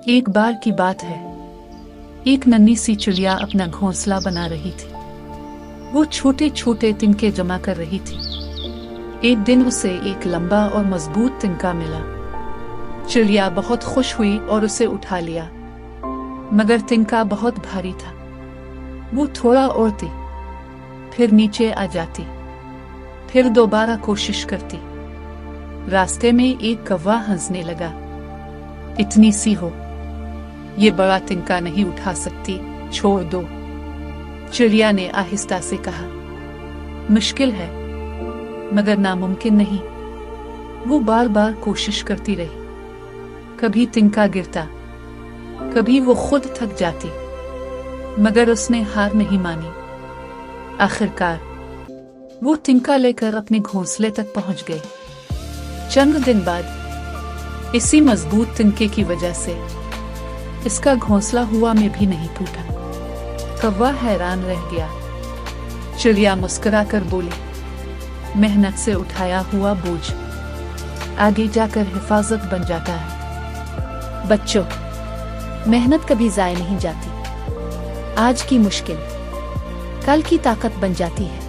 एक बार की बात है, एक नन्ही सी चिड़िया अपना घोंसला बना रही थी। वो छोटे छोटे तिनके जमा कर रही थी। एक दिन उसे एक लंबा और मजबूत तिनका मिला। चिड़िया बहुत खुश हुई और उसे उठा लिया, मगर तिनका बहुत भारी था। वो थोड़ा ओढ़ती, फिर नीचे आ जाती, फिर दोबारा कोशिश करती। रास्ते में एक कौवा हंसने लगा। इतनी सी हो, ये बड़ा तिनका नहीं उठा सकती, छोड़ दो। चिड़िया ने आहिस्ता से कहा, मुश्किल है मगर नामुमकिन नहीं। वो बार बार कोशिश करती रही। कभी तिनका गिरता, कभी वो खुद थक जाती, मगर उसने हार नहीं मानी। आखिरकार वो तिनका लेकर अपने घोंसले तक पहुंच गए। चंद दिन बाद इसी मजबूत तिनके की वजह से इसका घोंसला हुआ में भी नहीं टूटा। कौवा हैरान रह गया। चिड़िया मुस्कुराकर बोली, मेहनत से उठाया हुआ बोझ आगे जाकर हिफाजत बन जाता है। बच्चों, मेहनत कभी जाया नहीं जाती। आज की मुश्किल कल की ताकत बन जाती है।